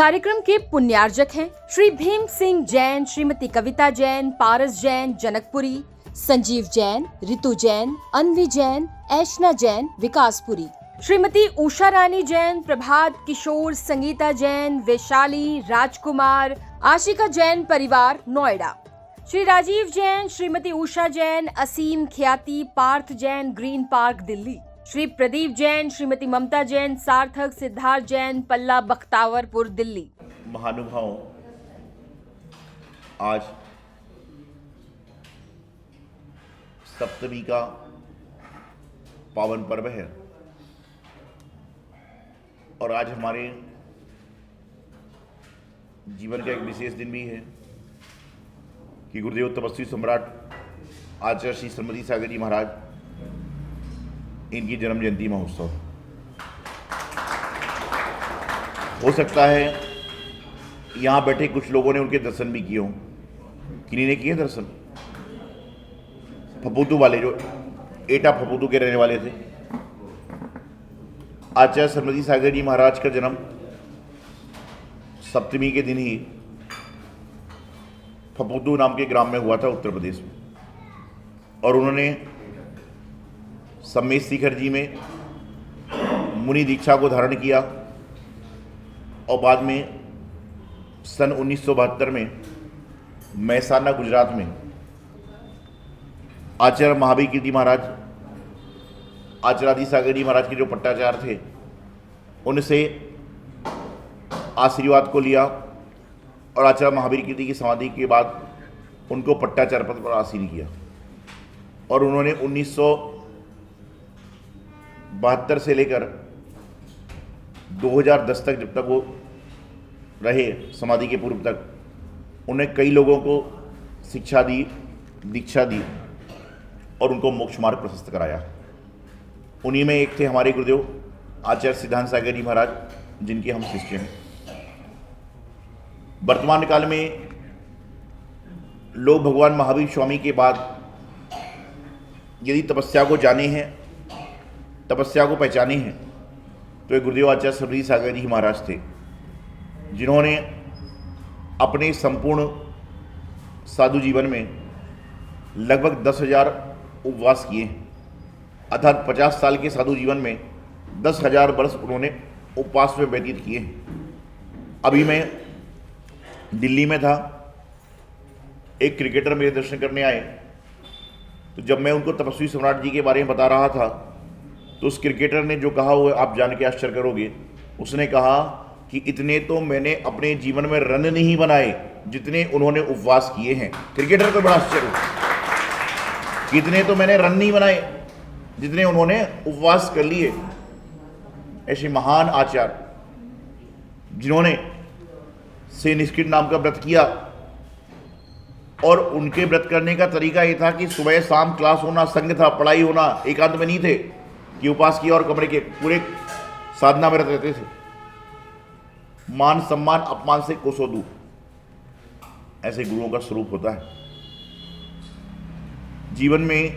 कार्यक्रम के पुण्यार्जक हैं श्री भीम सिंह जैन, श्रीमती कविता जैन, पारस जैन, जनकपुरी, संजीव जैन, रितु जैन, अन्वी जैन, ऐशना जैन, विकासपुरी, श्रीमती उषा रानी जैन, प्रभात किशोर, संगीता जैन, वैशाली, राजकुमार, आशिका जैन परिवार, नोएडा, श्री राजीव जैन, श्रीमती उषा जैन, असीम ख्याति, पार्थ जैन, ग्रीन पार्क, दिल्ली, श्री प्रदीप जैन, श्रीमती ममता जैन, सार्थक, सिद्धार्थ जैन, पल्ला, बख्तावरपुर, दिल्ली। महानुभावों, आज सप्तमी का पावन पर्व है और आज हमारे जीवन का एक विशेष दिन भी है कि गुरुदेव तपस्वी सम्राट आचार्य श्री श्रीमती सागर जी महाराज, इनकी जन्म जयंती महोत्सव। हो सकता है यहाँ बैठे कुछ लोगों ने उनके दर्शन भी किए हों। किन्हीं ने किए दर्शन? फपूतू वाले, जो एटा फपूतू के रहने वाले थे। आचार्य श्रीमती सागर जी महाराज का जन्म सप्तमी के दिन ही फपूतू नाम के ग्राम में हुआ था, उत्तर प्रदेश में। और उन्होंने सम्मेद शिखर जी में मुनि दीक्षा को धारण किया और बाद में सन 1972 में महसाना, गुजरात में आचार्य महावीर कीर्ति महाराज, आचार्य सागर जी महाराज के जो पट्टाचार्य थे, उनसे आशीर्वाद को लिया और आचार्य महावीर कीर्ति की समाधि के बाद उनको पट्टाचार्य पद पर आसीन किया। और उन्होंने 1972 से लेकर 2010 तक, जब तक वो रहे समाधि के पूर्व तक, उन्हें कई लोगों को शिक्षा दी, दीक्षा दी और उनको मोक्ष मार्ग प्रशस्त कराया। उन्हीं में एक थे हमारे गुरुदेव आचार्य सिद्धांत सागर जी महाराज, जिनके हम शिष्य हैं। वर्तमान काल में लोग भगवान महावीर स्वामी के बाद यदि तपस्या को जाने हैं, तपस्या को पहचाने हैं, तो एक गुरुदेव आचार्य श्री सागर जी महाराज थे, जिन्होंने अपने संपूर्ण साधु जीवन में लगभग 10,000 उपवास किए, अर्थात 50 साल के साधु जीवन में 10,000 वर्ष उन्होंने उपवास में व्यतीत किए। अभी मैं दिल्ली में था, एक क्रिकेटर मेरे दर्शन करने आए, तो जब मैं उनको तपस्वी सम्राट जी के बारे में बता रहा था, तो उस क्रिकेटर ने जो कहा वो आप जान के आश्चर्य करोगे। उसने कहा कि इतने तो मैंने अपने जीवन में रन नहीं बनाए जितने उन्होंने उपवास किए हैं। क्रिकेटर को बड़ा आश्चर्य हुआ, इतने तो मैंने रन नहीं बनाए जितने उन्होंने उपवास कर लिए। ऐसे महान आचार्य जिन्होंने से निष्किट नाम का व्रत किया, और उनके व्रत करने का तरीका ये था कि सुबह शाम क्लास होना, संग था, पढ़ाई होना, एकांत में नहीं थे कि उपवास किया और कमरे के पूरे साधना में रहते थे। मान सम्मान अपमान से कोसों दूर, ऐसे गुरुओं का स्वरूप होता है। जीवन में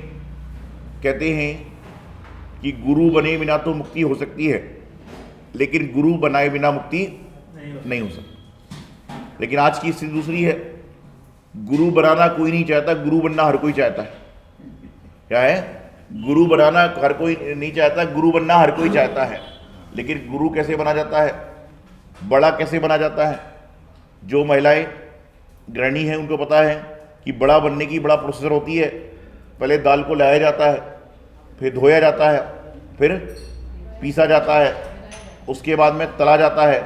कहते हैं कि गुरु बने बिना तो मुक्ति हो सकती है, लेकिन गुरु बनाए बिना मुक्ति नहीं हो सकती। लेकिन आज की स्थिति दूसरी है। गुरु बनाना कोई नहीं चाहता, गुरु बनना हर कोई चाहता है। क्या है? गुरु बनाना हर कोई नहीं चाहता, गुरु बनना हर कोई चाहता है। लेकिन गुरु कैसे बना जाता है, बड़ा कैसे बना जाता है? जो महिलाएं गृहिणी हैं उनको पता है कि बड़ा बनने की बड़ा प्रोसेसर होती है। पहले दाल को लाया जाता है, फिर धोया जाता है, फिर पीसा जाता है, उसके बाद में तला जाता है,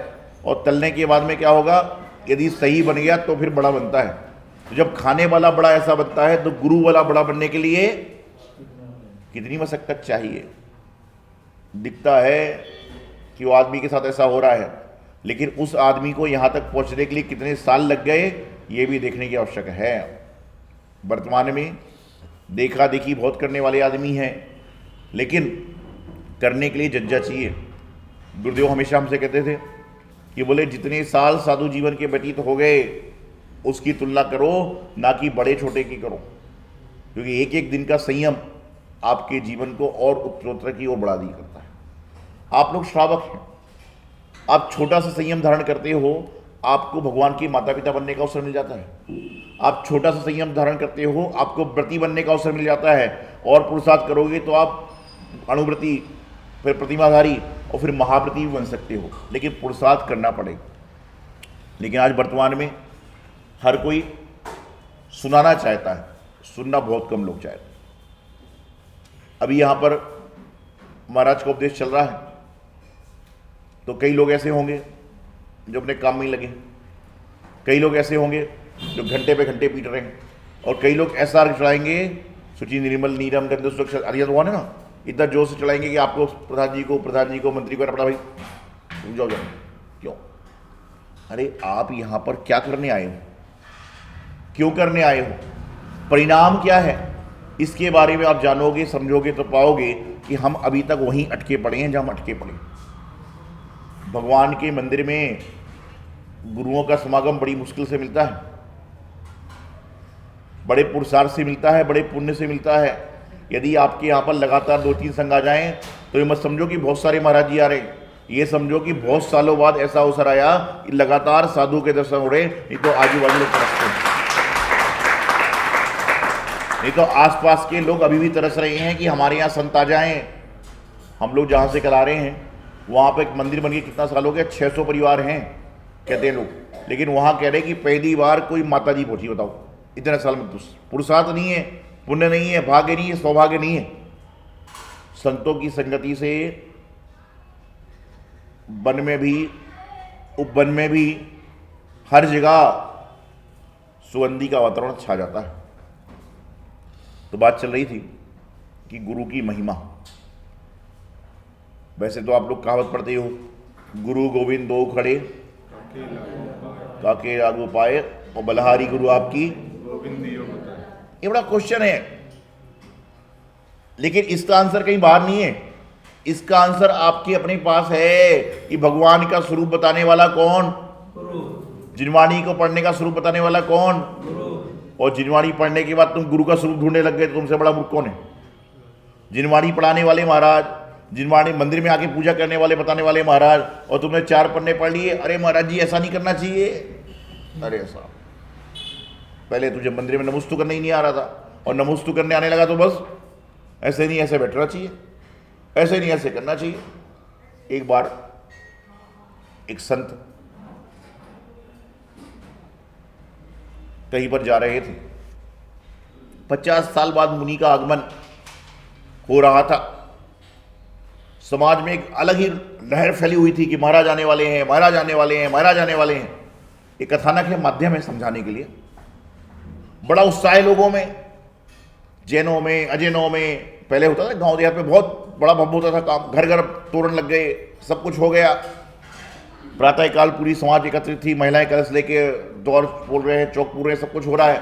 और तलने के बाद में क्या होगा, यदि सही बन गया तो फिर बड़ा बनता है। तो जब खाने वाला बड़ा ऐसा बनता है, तो गुरु वाला बड़ा बनने के लिए कितनी मशक्कत चाहिए। दिखता है कि वो आदमी के साथ ऐसा हो रहा है, लेकिन उस आदमी को यहाँ तक पहुँचने के लिए कितने साल लग गए, ये भी देखने की आवश्यक है। वर्तमान में देखा देखी बहुत करने वाले आदमी हैं, लेकिन करने के लिए जज्जा चाहिए। गुरुदेव हमेशा हमसे कहते थे कि बोले जितने साल साधु जीवन के व्यतीत हो गए उसकी तुलना करो, ना कि बड़े छोटे की करो, क्योंकि एक एक दिन का संयम आपके जीवन को और उत्तरोत्तर की ओर बढ़ा दी करता है। आप लोग श्रावक हैं, आप छोटा सा संयम धारण करते हो, आपको भगवान के माता पिता बनने का अवसर मिल जाता है। आप छोटा सा संयम धारण करते हो, आपको व्रती बनने का अवसर मिल जाता है, और पुरुषार्थ करोगे तो आप अणुव्रती, फिर प्रतिमाधारी और फिर महाव्रती भी बन सकते हो, लेकिन पुरुषार्थ करना पड़ेगा। लेकिन आज वर्तमान में हर कोई सुनाना चाहता है, सुनना बहुत कम लोग चाहते हैं। अभी यहाँ पर महाराज का उपदेश चल रहा है, तो कई लोग ऐसे होंगे जो अपने काम में ही लगे, कई लोग ऐसे होंगे जो घंटे पे घंटे पीट रहे हैं, और कई लोग ऐसा चढ़ाएंगे, शुचि निर्मल नीरम गंध सुरक्षा आदि तो है ना, इतना जोर से चढ़ाएंगे कि आपको प्रधान जी को मंत्री को पड़ा, भाई रुक जाओ जाओ। क्यों? अरे आप यहाँ पर क्या करने आए हो, क्यों करने आए हो, परिणाम क्या है, इसके बारे में आप जानोगे, समझोगे तो पाओगे कि हम अभी तक वहीं अटके पड़े हैं जहाँ हम अटके पड़े। भगवान के मंदिर में गुरुओं का समागम बड़ी मुश्किल से मिलता है, बड़े पुरुषार्थ से मिलता है, बड़े पुण्य से मिलता है। यदि आपके यहाँ पर लगातार 2-3 संघ आ जाएं तो ये मत समझो कि बहुत सारे महाराज जी आ रहे हैं, ये समझो कि बहुत सालों बाद ऐसा अवसर आया कि लगातार साधु के दर्शन हो रहे, नहीं तो आजू बाजू लोग तरसते हैं, नहीं तो आसपास के लोग अभी भी तरस रहे हैं कि हमारे यहाँ संत आ जाएं। हम लोग जहाँ से करा रहे हैं वहाँ पर एक मंदिर बन के कितना साल हो गया, 600 परिवार हैं कहते हैं लोग, लेकिन वहाँ कह रहे हैं कि पहली बार कोई माता जी पहुँची। बताओ, इतने साल में पुरुषार्थ नहीं है, पुण्य नहीं है, भाग्य नहीं है, सौभाग्य नहीं है। संतों की संगति से वन में भी, उपवन में भी, हर जगह सुगंधी का वातावरण छा जाता है। तो बात चल रही थी कि गुरु की महिमा। वैसे तो आप लोग कहावत पढ़ते हो, गुरु गोविंद दो खड़े काके लागू पाए, और बलहारी गुरु आपकी। ये बड़ा क्वेश्चन है, लेकिन इसका आंसर कहीं बाहर नहीं है। इसका आंसर आपके अपने पास है कि भगवान का स्वरूप बताने वाला कौन? जिनवाणी को पढ़ने का स्वरूप बताने वाला कौन? और जिनवाणी पढ़ने के बाद तुम गुरु का स्वरूप ढूंढने लग गए तो तुमसे बड़ा मूर्ख कौन है? जिनवाणी पढ़ाने वाले महाराज, जिनवाणी मंदिर में आके पूजा करने वाले बताने वाले महाराज, और तुमने 4 पन्ने पढ़ लिए, अरे महाराज जी ऐसा नहीं करना चाहिए। अरे ऐसा, पहले तुझे मंदिर में नमस्तु करने ही नहीं आ रहा था, और नमस्तु करने आने लगा तो बस ऐसे नहीं ऐसे बैठना चाहिए, ऐसे नहीं ऐसे करना चाहिए। एक बार एक संत कहीं पर जा रहे थे, 50 साल बाद मुनि का आगमन हो रहा था। समाज में एक अलग ही लहर फैली हुई थी कि महाराज आने वाले हैं, महाराज आने वाले हैं, महाराज आने वाले हैं। एक कथानक है, माध्यम है समझाने के लिए। बड़ा उत्साह है लोगों में, जैनों में, अजैनों में। पहले होता था गांव देहात में बहुत बड़ा भव्य होता था काम, घर घर तोरण लग गए, सब कुछ हो गया। प्रातःकाल पूरी समाज एकत्रित थी, महिलाएं कलश लेके दौर बोल रहे हैं, चौक पूर रहे हैं, सब कुछ हो रहा है।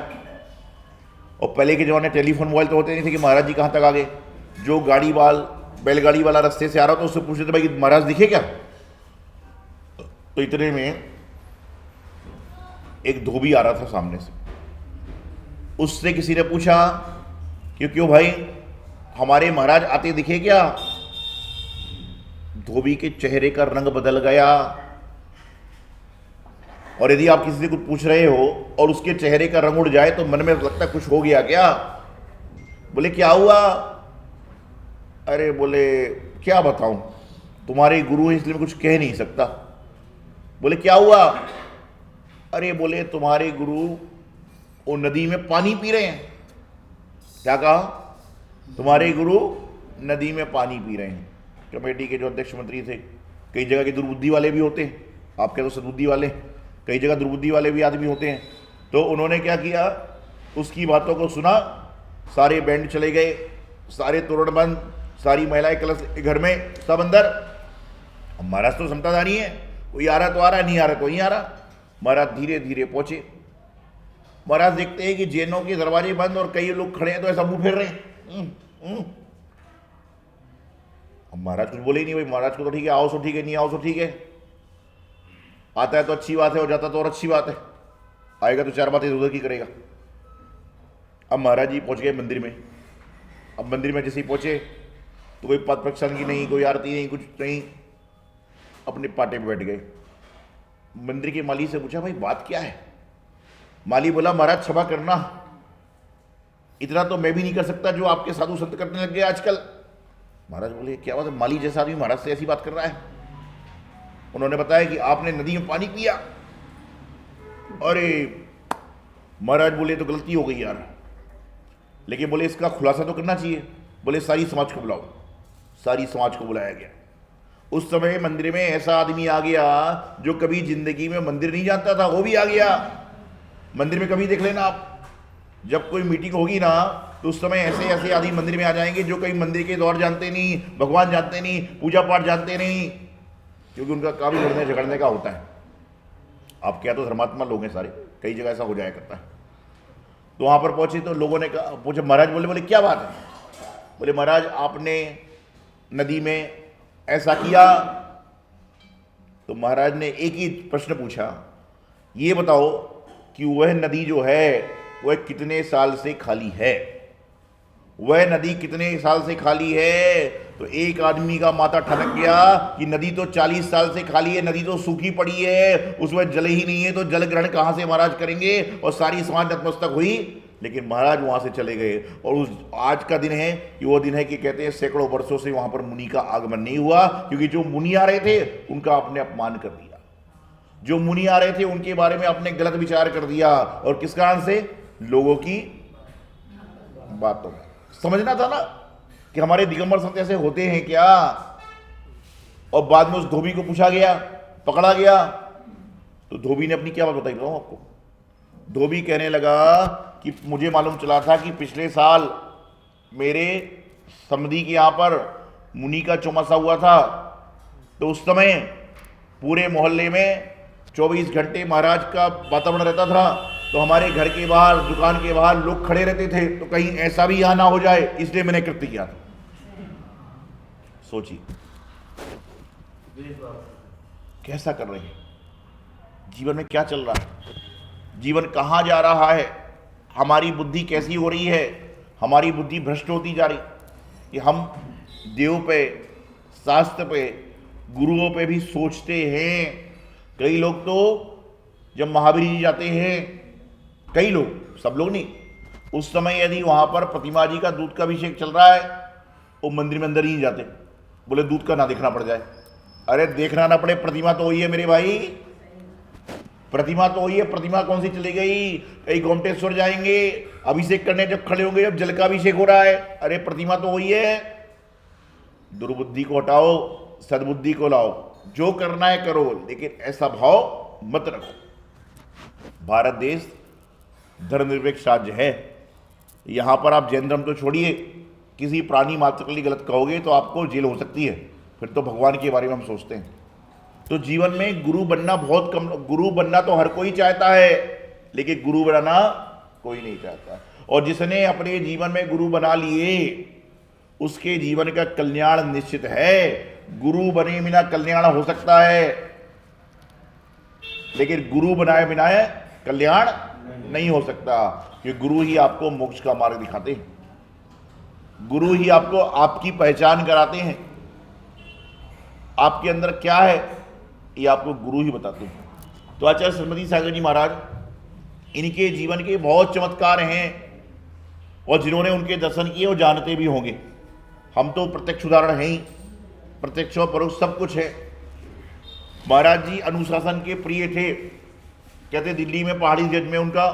और पहले के जमाने टेलीफोन मोबाइल तो होते नहीं थे कि महाराज जी कहाँ तक आ गए। जो बैलगाड़ी वाला रास्ते से आ रहा था उससे पूछ रहे थे, भाई महाराज दिखे क्या? तो इतने में एक धोबी आ रहा था सामने से। उससे किसी ने पूछा कि क्यों भाई, हमारे महाराज आते दिखे क्या? धोबी के चेहरे का रंग बदल गया। और यदि आप किसी से कुछ पूछ रहे हो और उसके चेहरे का रंग उड़ जाए तो मन में लगता है कुछ हो गया क्या? बोले क्या हुआ? अरे बोले क्या बताऊं, तुम्हारे गुरु है इसलिए मैं कुछ कह नहीं सकता। बोले क्या हुआ? अरे बोले तुम्हारे गुरु वो नदी में पानी पी रहे हैं। क्या कहा? तुम्हारे गुरु नदी में पानी पी रहे हैं। कमेटी के जो अध्यक्ष मंत्री थे, कई जगह के दुर्बुद्धि वाले भी होते हैं, आपके तो सद्बुद्धि वाले, कई जगह दुर्बुद्धि वाले भी आदमी होते हैं। तो उन्होंने क्या किया, उसकी बातों को सुना, सारे बैंड चले गए, सारे तोरण बंद, सारी महिलाएं कलश घर में, सब अंदर। अब महाराज तो समताधारी है, कोई आ रहा तो आ रहा, नहीं आ रहा तो नहीं आ रहा। महाराज धीरे धीरे पहुंचे। महाराज देखते हैं कि जैनों के दरवाजे बंद और कई लोग खड़े हैं, तो ऐसा मुंह फेर रहे हैं। अब महाराज कुछ बोले ही नहीं, भाई महाराज को तो ठीक है, आओ सो ठीक है, नहीं आओ सो ठीक है। आता है तो अच्छी बात है, और जाता तो और अच्छी बात है, आएगा तो 4 बातें उधर की करेगा। अब महाराज जी पहुंच गए मंदिर में। अब मंदिर में जैसे ही पहुंचे तो कोई पद प्रक्षालन की नहीं, कोई आरती नहीं, कुछ नहीं। अपने पाटे पे बैठ गए। मंदिर के माली से पूछा, भाई बात क्या है? माली बोला, महाराज क्षमा करना, इतना तो मैं भी नहीं कर सकता जो आपके साधु संत करने लग गए आजकल। महाराज बोले, क्या बात है? माली जैसा आदमी महाराज से ऐसी बात कर रहा है। उन्होंने बताया कि आपने नदी में पानी पिया। अरे महाराज बोले, तो गलती हो गई यार, लेकिन बोले इसका खुलासा तो करना चाहिए। बोले सारी समाज को बुलाओ। सारी समाज को बुलाया गया। उस समय मंदिर में ऐसा आदमी आ गया जो कभी जिंदगी में मंदिर नहीं जानता था, वो भी आ गया। मंदिर में कभी देख लेना आप, जब कोई मीटिंग होगी ना तो उस समय ऐसे ऐसे आदमी मंदिर में आ जाएंगे जो कहीं मंदिर के दौर जानते नहीं, भगवान जानते नहीं, पूजा पाठ जानते नहीं, क्योंकि उनका काम लड़ने झगड़ने का होता है। आप क्या तो धर्मात्मा लोग हैं सारे, कई जगह ऐसा हो जाया करता है। तो वहां पर पहुंचे तो लोगों ने कहा, पूछे महाराज, बोले क्या बात है? बोले महाराज आपने नदी में ऐसा किया। तो महाराज ने एक ही प्रश्न पूछा, ये बताओ कि वह नदी जो है वह कितने साल से खाली है? वह नदी कितने साल से खाली है? तो एक आदमी का माथा ठनक गया कि नदी तो 40 साल से खाली है, नदी तो सूखी पड़ी है, उसमें जल ही नहीं है, तो जल ग्रहण कहां से महाराज करेंगे? और सारी समाज नतमस्तक हुई। लेकिन महाराज वहां से चले गए। और उस आज का दिन है कि वो दिन है कि कहते हैं सैकड़ों वर्षों से वहां पर मुनि का आगमन नहीं हुआ, क्योंकि जो मुनि आ रहे थे उनका आपने अपमान कर दिया। जो मुनि आ रहे थे उनके बारे में आपने गलत विचार कर दिया। और किस कारण से? लोगों की बातों में। समझना था ना कि हमारे दिगंबर संत ऐसे होते हैं क्या? और बाद में उस धोबी को पूछा गया, पकड़ा गया, तो धोबी ने अपनी क्या बात बताई बताऊं आपको। धोबी कहने लगा कि मुझे मालूम चला था कि पिछले साल मेरे समधी के यहां पर मुनि का चौमासा हुआ था, तो उस समय पूरे मोहल्ले में 24 घंटे महाराज का वातावरण रहता था। तो हमारे घर के बाहर, दुकान के बाहर लोग खड़े रहते थे, तो कहीं ऐसा भी यहां ना हो जाए, इसलिए मैंने कृत्य किया था। सोचिए कैसा कर रहे हैं, जीवन में क्या चल रहा है, जीवन कहां जा रहा है, हमारी बुद्धि कैसी हो रही है। हमारी बुद्धि भ्रष्ट होती जा रही कि हम देव पे, शास्त्र पे, गुरुओं पे भी सोचते हैं। कई लोग तो जब महावीर जी जाते हैं, कई लोग, सब लोग नहीं, उस समय यदि वहां पर प्रतिमा जी का दूध का अभिषेक चल रहा है, वो मंदिर में अंदर ही नहीं जाते, बोले दूध का ना देखना पड़ जाए। अरे देखना ना पड़े, प्रतिमा तो वही है मेरे भाई, प्रतिमा तो वही है। प्रतिमा कौन सी चली गई? कहीं गोमटेश्वर जाएंगे अभिषेक करने, जब खड़े होंगे जब जल का अभिषेक हो रहा है, अरे प्रतिमा तो वही है। दुर्बुद्धि को हटाओ, सद्बुद्धि को लाओ, जो करना है करो, लेकिन ऐसा भाव मत रखो। भारत देश धर्मनिरपेक्ष राज्य है। यहां पर आप जैन धर्म तो छोड़िए, किसी प्राणी मात्र के लिए गलत कहोगे तो आपको जेल हो सकती है, फिर तो भगवान के बारे में हम सोचते हैं। तो जीवन में गुरु बनना बहुत कम, गुरु बनना तो हर कोई चाहता है, लेकिन गुरु बनाना कोई नहीं चाहता। और जिसने अपने जीवन में गुरु बना लिए उसके जीवन का कल्याण निश्चित है। गुरु बने बिना कल्याण हो सकता है, लेकिन गुरु बनाए बिना कल्याण नहीं हो सकता, क्योंकि गुरु ही आपको मोक्ष का मार्ग दिखाते हैं, गुरु ही आपको आपकी पहचान कराते हैं। आपके अंदर क्या है ये आपको गुरु ही बताते हैं। तो आचार्य श्रीमती सागर जी महाराज, इनके जीवन के बहुत चमत्कार हैं, और जिन्होंने उनके दर्शन किए वो जानते भी होंगे। हम तो प्रत्यक्ष उदाहरण हैं ही, प्रत्यक्ष और परोक्ष सब कुछ है। महाराज जी अनुशासन के प्रिय थे। कहते दिल्ली में पहाड़ी जज में उनका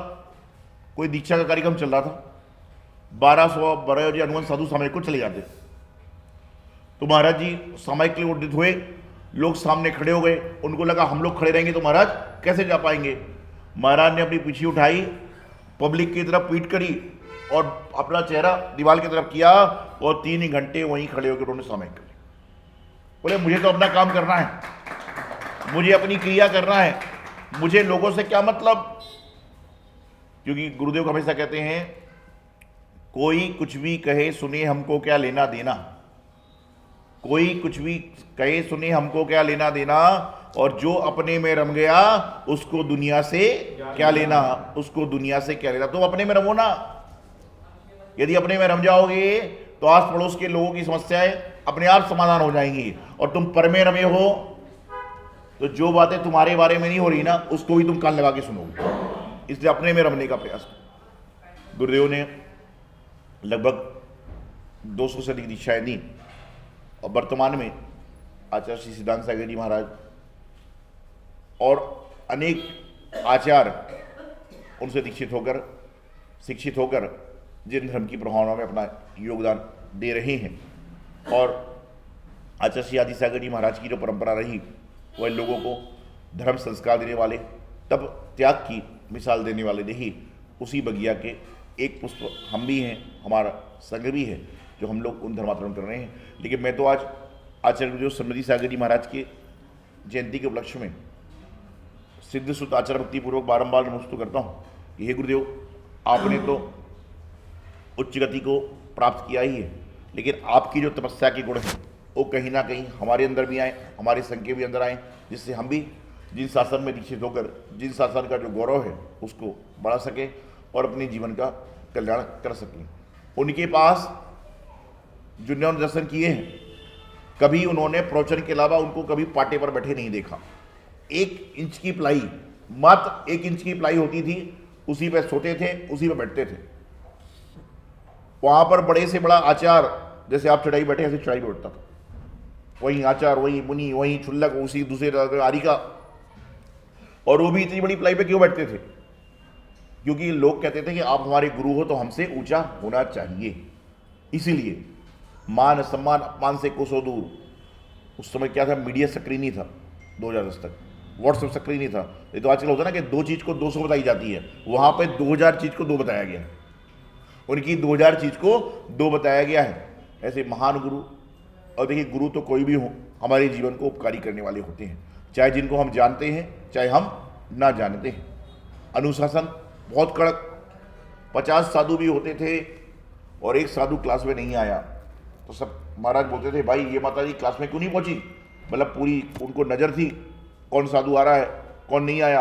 कोई दीक्षा का कार्यक्रम चल रहा था, 1200 बड़े अनुगण साधु सामयिक को चले जाते। तो महाराज जी सामयिक के लिए उद्यत हुए, लोग सामने खड़े हो गए, उनको लगा हम लोग खड़े रहेंगे तो महाराज कैसे जा पाएंगे। महाराज ने अपनी पीछी उठाई, पब्लिक की तरफ पीठ करी और अपना चेहरा दीवार की तरफ किया, और 3 घंटे वहीं खड़े होकर उन्होंने सामयिक करी। बोले मुझे तो अपना काम करना है, मुझे अपनी क्रिया करना है, मुझे लोगों से क्या मतलब। क्योंकि गुरुदेव हमेशा कहते हैं, कोई कुछ भी कहे सुने हमको क्या लेना देना, कोई कुछ भी कहे सुने हमको क्या लेना देना, और जो अपने में रम गया उसको दुनिया से क्या लेना, उसको दुनिया से क्या लेना। तुम अपने में रमो ना। यदि अपने में रम जाओगे तो आस पड़ोस के लोगों की समस्याएं अपने आप समाधान हो जाएंगी, और तुम पर में रमे हो तो जो बातें तुम्हारे बारे में नहीं हो रही ना, उसको भी तुम कान लगा के सुनोगे। इसलिए अपने में रमने का प्रयास करो। गुरुदेव ने लगभग 200 से अधिक दीक्षाएं दी और वर्तमान में आचार्य श्री सिद्धांत सागर जी महाराज और अनेक आचार्य उनसे दीक्षित होकर, शिक्षित होकर जिन धर्म की प्रभावना में अपना योगदान दे रहे हैं। और आचार्य श्री आदि सागर जी महाराज की जो परंपरा रही, वह लोगों को धर्म संस्कार देने वाले, तब त्याग की मिसाल देने वाले रही। उसी बगिया के एक पुष्प हम भी हैं, हमारा संघ भी है, जो हम लोग उन धर्माचरण कर रहे हैं। लेकिन मैं तो आज आचार्य गुरुदेव समृद्धि सागर जी महाराज के जयंती के उपलक्ष्य में सिद्ध सुत आचार्य भक्तिपूर्वक बारंबार नमस्कार करता हूँ कि हे गुरुदेव, आपने तो उच्च गति को प्राप्त किया ही है, लेकिन आपकी जो तपस्या के गुण हैं वो कहीं ना कहीं हमारे अंदर भी आए, हमारे संघ के भी अंदर आए, जिससे हम भी जिन शासन में दीक्षित होकर जिन शासन का जो गौरव है उसको बढ़ा सके और अपने जीवन का कल्याण कर सकें। उनके पास जो उन्होंने दर्शन किए हैं, कभी उन्होंने प्रवचन के अलावा उनको कभी पाटे पर बैठे नहीं देखा। 1 इंच की प्लाई, मात्र 1 इंच की प्लाई होती थी, उसी पे सोते थे, उसी पे बैठते थे। वहां पर बड़े से बड़ा आचार, जैसे आप चढ़ाई बैठे ऐसे चढ़ाई बैठता था, वही आचार, वही मुनि, वही छुल्लक, उसी दूसरे आरी का। और वो भी इतनी बड़ी प्लाई पे क्यों बैठते थे? क्योंकि लोग कहते थे कि आप हमारे गुरु हो तो हमसे ऊंचा होना चाहिए। इसीलिए मान सम्मान अपमान से कोसों दूर। उस समय क्या था, मीडिया सक्रिय नहीं था 2010 तक, व्हाट्सएप सक्रिय नहीं था। ये तो आजकल होता है ना कि 2 चीज़ को 200 बताई जाती है, वहाँ पे 2000 चीज़ को 2 बताया गया है। उनकी 2000 चीज़ को 2 बताया गया है। ऐसे महान गुरु, और देखिए गुरु तो कोई भी हो, हमारे जीवन को उपकारी करने वाले होते हैं, चाहे जिनको हम जानते हैं चाहे हम ना जानते हैं। अनुशासन बहुत कड़क। 50 साधु भी होते थे और एक साधु क्लास में नहीं आया तो सब महाराज बोलते थे, भाई ये माता जी क्लास में क्यों नहीं पहुंची? मतलब पूरी उनको नज़र थी कौन साधु आ रहा है, कौन नहीं आया,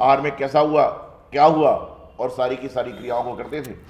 आहार में कैसा हुआ, क्या हुआ, और सारी की सारी क्रियाओं को करते थे।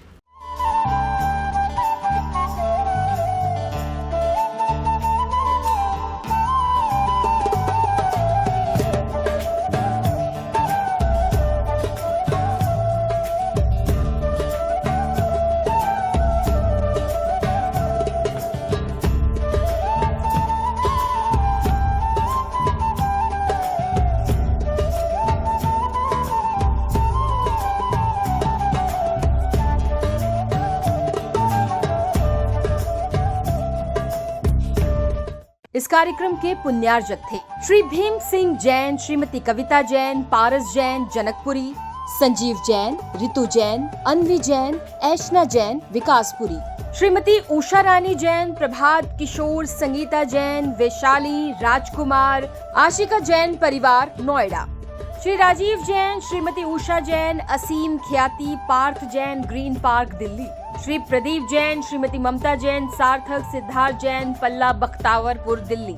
इस कार्यक्रम के पुण्यार्जक थे श्री भीम सिंह जैन, श्रीमती कविता जैन, पारस जैन जनकपुरी, संजीव जैन, ऋतु जैन, अन्वी जैन, ऐशना जैन विकासपुरी, श्रीमती उषा रानी जैन, प्रभात किशोर, संगीता जैन, वैशाली, राजकुमार, आशिका जैन परिवार नोएडा, श्री राजीव जैन, श्रीमती उषा जैन, असीम ख्याति, पार्थ जैन, ग्रीन पार्क दिल्ली, श्री प्रदीप जैन, श्रीमती ममता जैन, सार्थक, सिद्धार्थ जैन, पल्ला बख्तावरपुर दिल्ली।